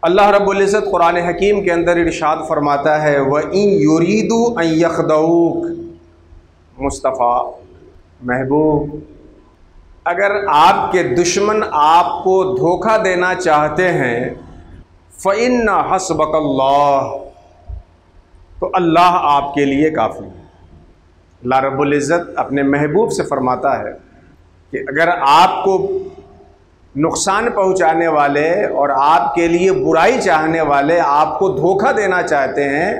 اللہ رب العزت قرآن حکیم کے اندر ارشاد فرماتا ہے وَإِن يُرِيدُوا أَن يَخْدَعُوكَ، مصطفیٰ محبوب، اگر آپ کے دشمن آپ کو دھوکہ دینا چاہتے ہیں فَإِنَّ حَسْبَكَ اللَّهُ، تو اللہ آپ کے لیے کافی ہے۔ اللہ رب العزت اپنے محبوب سے فرماتا ہے کہ اگر آپ کو نقصان پہنچانے والے اور آپ کے لیے برائی چاہنے والے آپ کو دھوکہ دینا چاہتے ہیں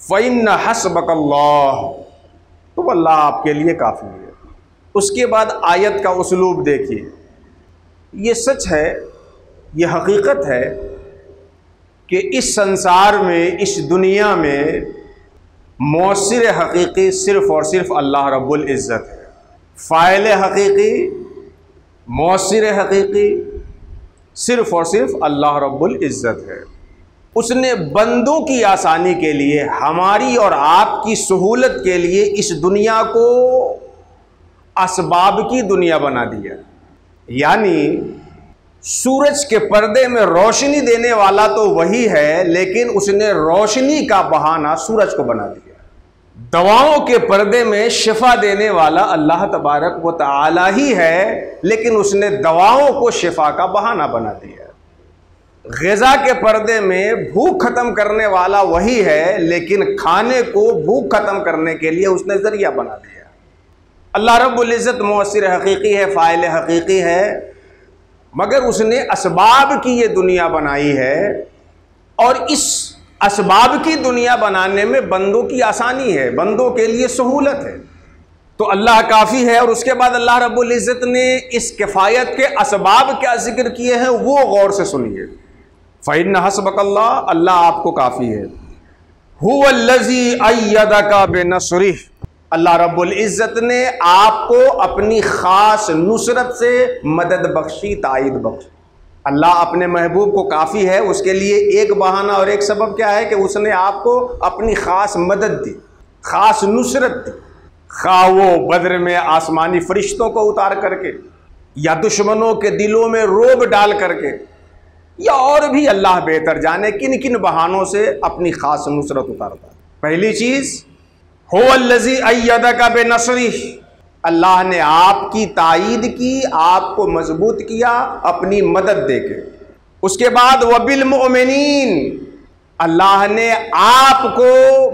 فَإِنَّ حَسْبَكَ اللَّهُ، تو اللہ آپ کے لیے کافی ہے۔ اس کے بعد آیت کا اسلوب دیکھیے، یہ سچ ہے، یہ حقیقت ہے کہ اس سنسار میں، اس دنیا میں مؤثر حقیقی صرف اور صرف اللہ رب العزت ہے۔ فاعل حقیقی، مؤثر حقیقی صرف اور صرف اللہ رب العزت ہے۔ اس نے بندوں کی آسانی کے لیے، ہماری اور آپ کی سہولت کے لیے اس دنیا کو اسباب کی دنیا بنا دیا، یعنی سورج کے پردے میں روشنی دینے والا تو وہی ہے، لیکن اس نے روشنی کا بہانہ سورج کو بنا دیا۔ دواؤں کے پردے میں شفا دینے والا اللہ تبارک و تعالی ہی ہے، لیکن اس نے دواؤں کو شفا کا بہانہ بنا دیا۔ غذا کے پردے میں بھوک ختم کرنے والا وہی ہے، لیکن کھانے کو بھوک ختم کرنے کے لیے اس نے ذریعہ بنا دیا۔ اللہ رب العزت مؤثر حقیقی ہے، فاعل حقیقی ہے، مگر اس نے اسباب کی یہ دنیا بنائی ہے، اور اس اسباب کی دنیا بنانے میں بندوں کی آسانی ہے، بندوں کے لیے سہولت ہے۔ تو اللہ کافی ہے، اور اس کے بعد اللہ رب العزت نے اس کفایت کے اسباب کیا ذکر کیے ہیں وہ غور سے سنیے۔ فَإِنَّ حَسْبَكَ اللَّهُ، اللہ آپ کو کافی ہے۔ هُوَ الَّذِي أَيَّدَكَ بِنَصْرِهِ، اللہ رب العزت نے آپ کو اپنی خاص نصرت سے مدد بخشی، تائید بخشی۔ اللہ اپنے محبوب کو کافی ہے، اس کے لیے ایک بہانہ اور ایک سبب کیا ہے کہ اس نے آپ کو اپنی خاص مدد دی، خاص نصرت دی، خواہ وہ بدر میں آسمانی فرشتوں کو اتار کر کے، یا دشمنوں کے دلوں میں رعب ڈال کر کے، یا اور بھی اللہ بہتر جانے کن کن بہانوں سے اپنی خاص نصرت اتارتا ہے۔ پہلی چیز هو الذی ایدک بنصرہ، اللہ نے آپ کی تائید کی، آپ کو مضبوط کیا اپنی مدد دے کے۔ اس کے بعد وبالمؤمنین، اللہ نے آپ کو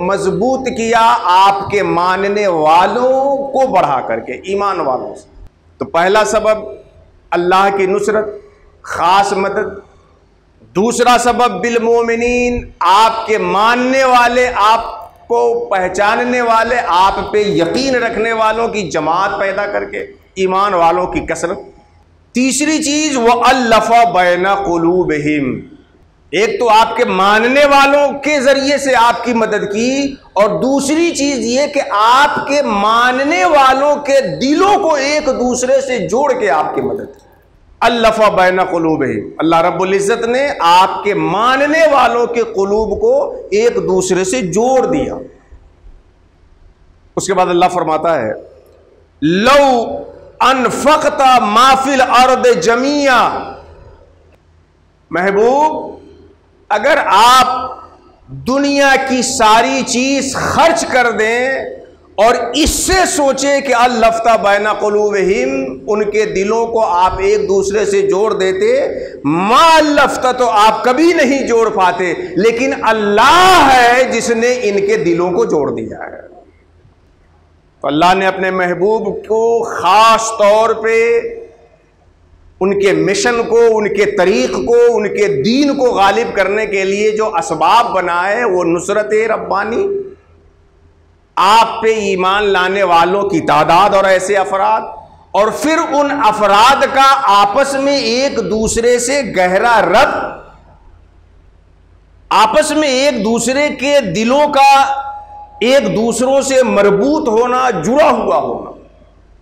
مضبوط کیا آپ کے ماننے والوں کو بڑھا کر کے، ایمان والوں سے۔ تو پہلا سبب اللہ کی نصرت، خاص مدد۔ دوسرا سبب بالمؤمنین، آپ کے ماننے والے، آپ کو پہچاننے والے، آپ پہ یقین رکھنے والوں کی جماعت پیدا کر کے، ایمان والوں کی کثرت۔ تیسری چیز وَأَلَّفَ بَيْنَ قُلُوبِهِمْ، ایک تو آپ کے ماننے والوں کے ذریعے سے آپ کی مدد کی، اور دوسری چیز یہ کہ آپ کے ماننے والوں کے دلوں کو ایک دوسرے سے جوڑ کے آپ کی مدد کی۔ الف بین قلوبہم، اللہ رب العزت نے آپ کے ماننے والوں کے قلوب کو ایک دوسرے سے جوڑ دیا۔ اس کے بعد اللہ فرماتا ہے لو انفقت ما فی الارض جمیعا، محبوب اگر آپ دنیا کی ساری چیز خرچ کر دیں اور اس سے سوچے کہ الفتہ بین قلوبہم، ان کے دلوں کو آپ ایک دوسرے سے جوڑ دیتے، ما الفتہ، تو آپ کبھی نہیں جوڑ پاتے، لیکن اللہ ہے جس نے ان کے دلوں کو جوڑ دیا ہے۔ تو اللہ نے اپنے محبوب کو خاص طور پہ ان کے مشن کو، ان کے طریق کو، ان کے دین کو غالب کرنے کے لیے جو اسباب بنائے، وہ نصرت ربانی، آپ پہ ایمان لانے والوں کی تعداد اور ایسے افراد، اور پھر ان افراد کا آپس میں ایک دوسرے سے گہرا ربط، آپس میں ایک دوسرے کے دلوں کا ایک دوسروں سے مربوط ہونا، جڑا ہوا ہونا۔